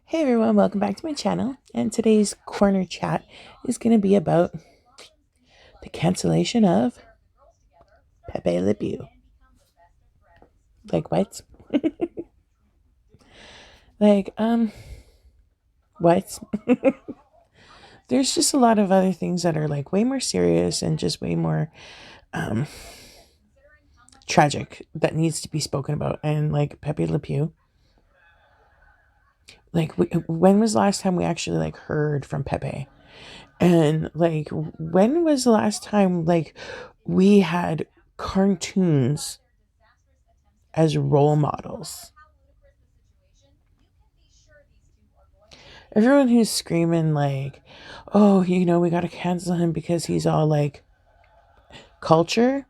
Hey everyone, welcome back to my channel. And today's corner chat is going to be about the cancellation of Pepe Le Pew. Like what? like, what? There's just a lot of other things that are like way more serious and just way more um tragic that needs to be spoken about. And like Pepe Le Pew, like when was the last time we actually like heard from Pepe? And like when was the last time like we had cartoons as role models? Everyone who's screaming like, oh, we got to cancel him because he's all like culture,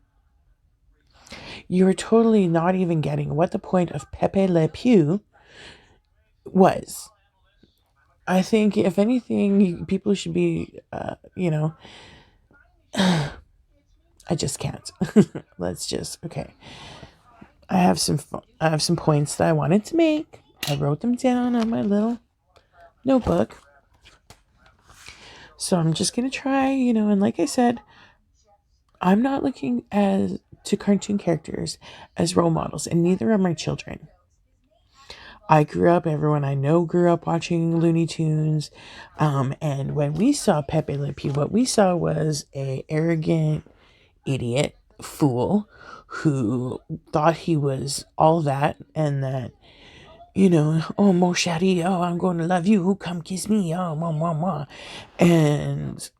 you're totally not even getting what the point of Pepe Le Pew was. I think, if anything, people should be, I just can't. Let's just, okay. I have some points that I wanted to make. I wrote them down on my little notebook. So I'm just gonna try, and like I said, I'm not looking as to cartoon characters as role models, and neither are my children. Everyone I know grew up watching Looney Tunes. And when we saw Pepe Le Pew, what we saw was a arrogant idiot fool who thought he was all that, and that, oh, mon chéri, oh, I'm going to love you, come kiss me, oh, mama. And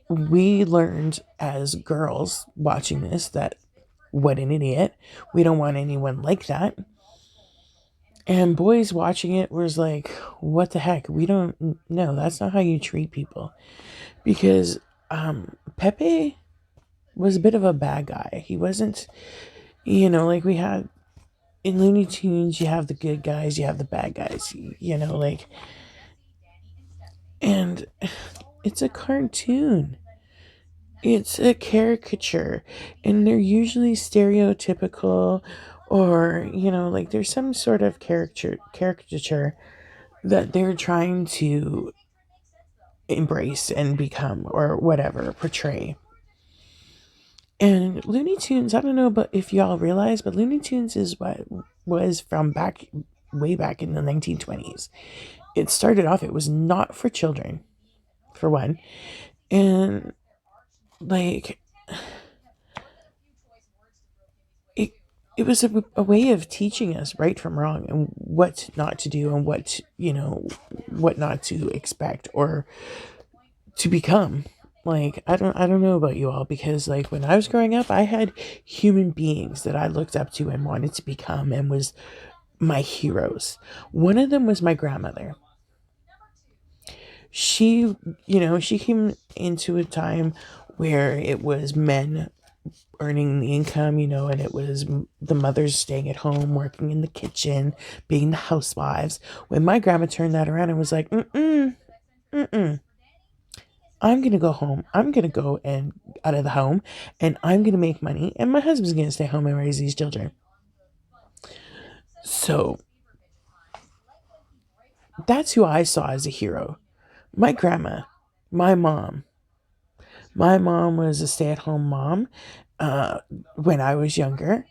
we learned as girls watching this that what an idiot. We don't want anyone like that. And boys watching it was like, what the heck? We don't know. That's not how you treat people. Because Pepe was a bit of a bad guy. He wasn't, like we had in Looney Tunes, you have the good guys, you have the bad guys, and it's a cartoon. It's a caricature, and they're usually stereotypical, or like there's some sort of caricature that they're trying to embrace and become, or whatever, portray. And Looney Tunes, I don't know, but if y'all realize, but Looney Tunes is what was from way back in the 1920s. It started off, it was not for children, for one. And like it it was a way of teaching us right from wrong, and what not to do, and what not to expect or to become. Like, I don't know about you all, because like when I was growing up, I had human beings that I looked up to and wanted to become, and was my heroes. One of them was my grandmother. She, she came into a time where it was men earning the income, and it was the mothers staying at home, working in the kitchen, being the housewives. When my grandma turned that around and was like, mm-mm, I'm going to go home. I'm going to go and out of the home, and I'm going to make money, and my husband's going to stay home and raise these children. So that's who I saw as a hero. My grandma, my mom. My mom was a stay-at-home mom when I was younger,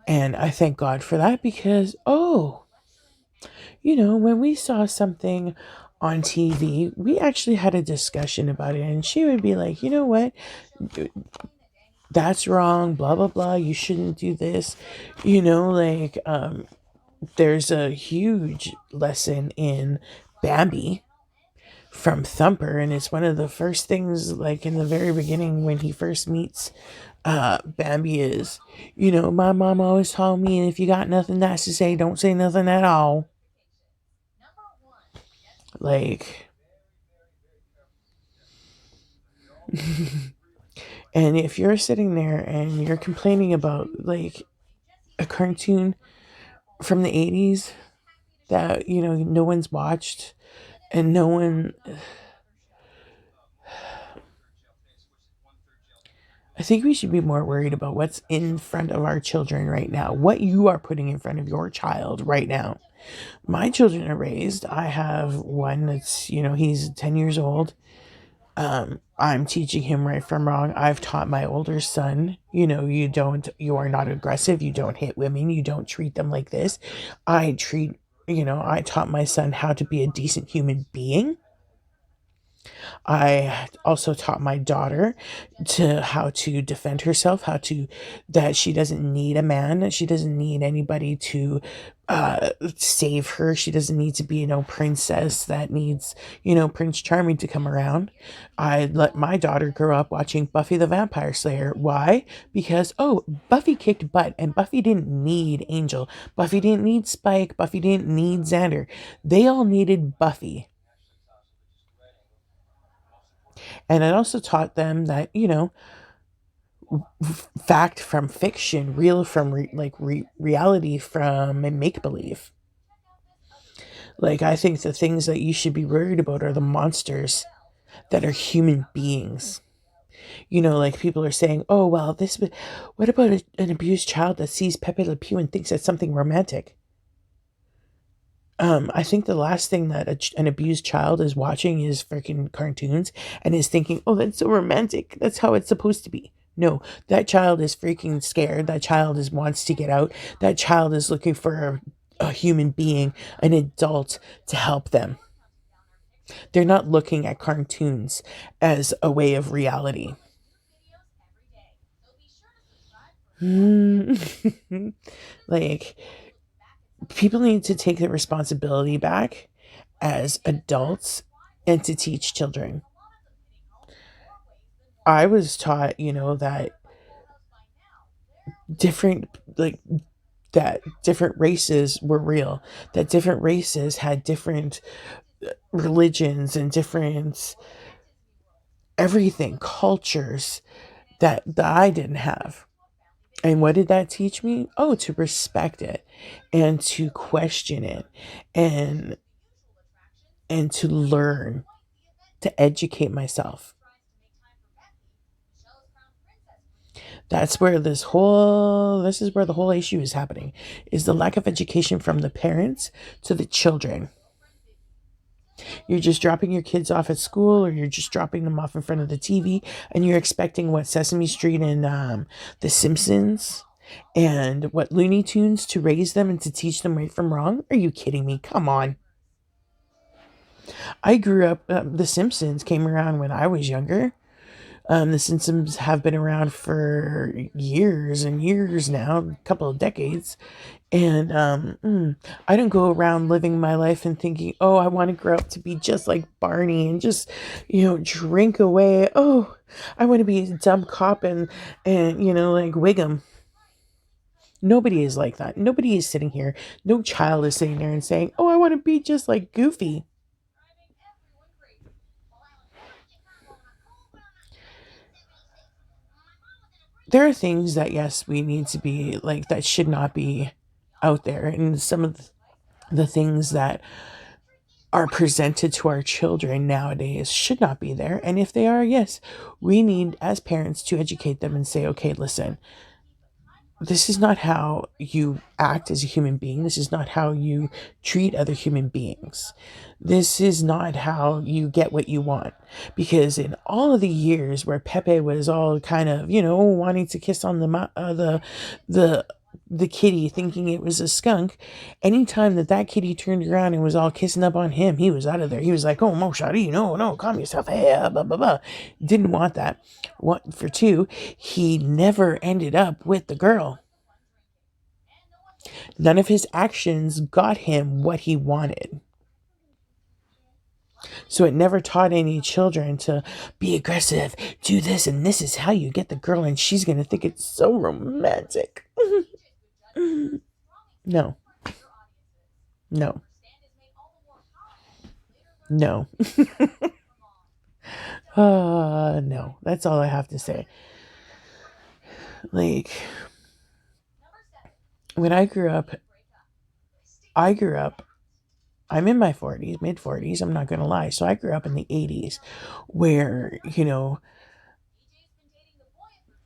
and I thank God for that, because, when we saw something on TV, we actually had a discussion about it, and she would be like, you know what? That's wrong, blah, blah, blah. You shouldn't do this. There's a huge lesson in Bambi from Thumper, and it's one of the first things, like in the very beginning when he first meets Bambi, is, my mom always told me, if you got nothing nice to say, don't say nothing at all. Like, and if you're sitting there and you're complaining about like a cartoon from the 80s that no one's watched, and I think we should be more worried about what's in front of our children right now, what you are putting in front of your child right now. My children are raised. I have one that's, he's 10 years old. I'm teaching him right from wrong. I've taught my older son, you are not aggressive. You don't hit women. You don't treat them like this. I taught my son how to be a decent human being. I also taught my daughter to how to defend herself, that she doesn't need a man. She doesn't need anybody to save her. She doesn't need to be no princess that needs, Prince Charming to come around. I let my daughter grow up watching Buffy the Vampire Slayer. Why? Because, Buffy kicked butt and Buffy didn't need Angel. Buffy didn't need Spike. Buffy didn't need Xander. They all needed Buffy. And I also taught them that, fact from fiction, real from reality from make believe. Like, I think the things that you should be worried about are the monsters that are human beings. Like people are saying, oh, well, what about an abused child that sees Pepe Le Pew and thinks that's something romantic? I think the last thing that an abused child is watching is freaking cartoons and is thinking, oh, that's so romantic. That's how it's supposed to be. No, that child is freaking scared. That child wants to get out. That child is looking for a human being, an adult to help them. They're not looking at cartoons as a way of reality. Like, people need to take the responsibility back as adults and to teach children. I was taught, that different like different races were real, that different races had different religions and different everything, cultures that I didn't have. And what did that teach me? Oh, to respect it and to question it and to learn, to educate myself. This is where the whole issue is happening, is the lack of education from the parents to the children. You're just dropping your kids off at school, or you're just dropping them off in front of the TV, and you're expecting what, Sesame Street and The Simpsons and what, Looney Tunes, to raise them and to teach them right from wrong? Are you kidding me? Come on. I grew up, The Simpsons came around when I was younger. The Simpsons have been around for years and years now, a couple of decades. And I don't go around living my life and thinking, oh, I want to grow up to be just like Barney and just, drink away. Oh, I want to be a dumb cop and like Wiggum. Nobody is like that. Nobody is sitting here. No child is sitting there and saying, oh, I want to be just like Goofy. There are things that, yes, we need to be like, that should not be out there. And some of the things that are presented to our children nowadays should not be there. And if they are, yes, we need, as parents, to educate them and say, okay, listen, this is not how you act as a human being. This is not how you treat other human beings. This is not how you get what you want. Because in all of the years where Pepe was all kind of, wanting to kiss on the the kitty, thinking it was a skunk, anytime that kitty turned around and was all kissing up on him, he was out of there. He was like, oh, Mo Shadi, no, no, calm yourself. Hey, blah, blah, blah. Didn't want that. What for two, he never ended up with the girl. None of his actions got him what he wanted. So it never taught any children to be aggressive, do this, and this is how you get the girl, and she's going to think it's so romantic. No, no, no. No, that's all I have to say. Like, when I grew up, I'm in my 40s, mid 40s, I'm not going to lie. So I grew up in the 80s where,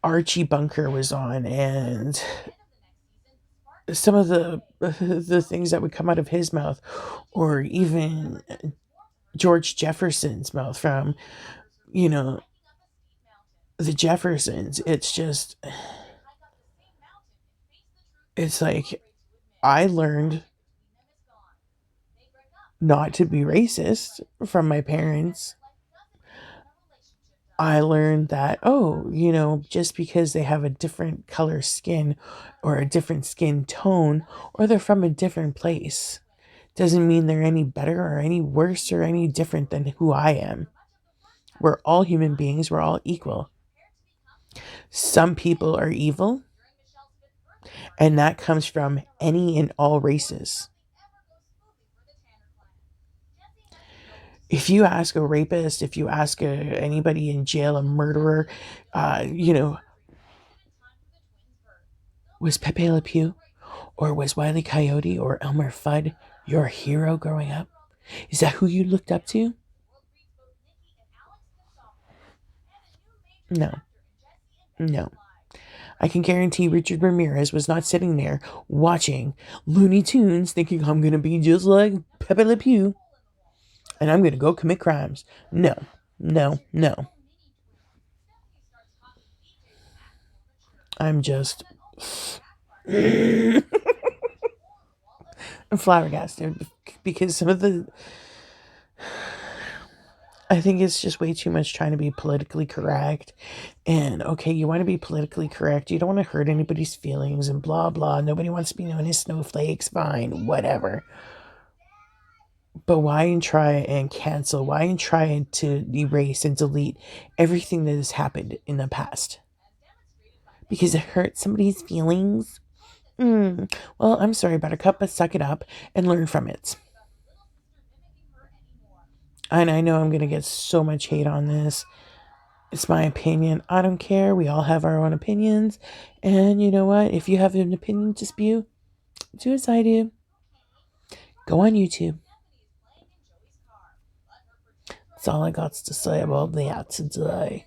Archie Bunker was on, and some of the things that would come out of his mouth, or even George Jefferson's mouth from, you know, the Jeffersons. It's like I learned not to be racist from my parents. I learned that, oh, just because they have a different color skin or a different skin tone or they're from a different place doesn't mean they're any better or any worse or any different than who I am. We're all human beings, we're all equal. Some people are evil, and that comes from any and all races. If you ask a rapist, if you ask anybody in jail, a murderer, uh, you know, was Pepe Le Pew or was Wile E. Coyote or Elmer Fudd your hero growing up? Is that who you looked up to? No, no. I can guarantee Richard Ramirez was not sitting there watching Looney Tunes thinking, I'm going to be just like Pepe Le Pew and I'm going to go commit crimes. No, no, no. I'm just flabbergasted because some of the. I think it's just way too much trying to be politically correct. And okay, you want to be politically correct. You don't want to hurt anybody's feelings and blah, blah. Nobody wants to be known as snowflakes. Fine, whatever. But why and try and cancel? Why and try to erase and delete everything that has happened in the past? Because it hurts somebody's feelings? Well, I'm sorry, Buttercup, but suck it up and learn from it. And I know I'm going to get so much hate on this. It's my opinion. I don't care. We all have our own opinions. And you know what? If you have an opinion to spew, do as I do. Go on YouTube. That's all I got to say about that today.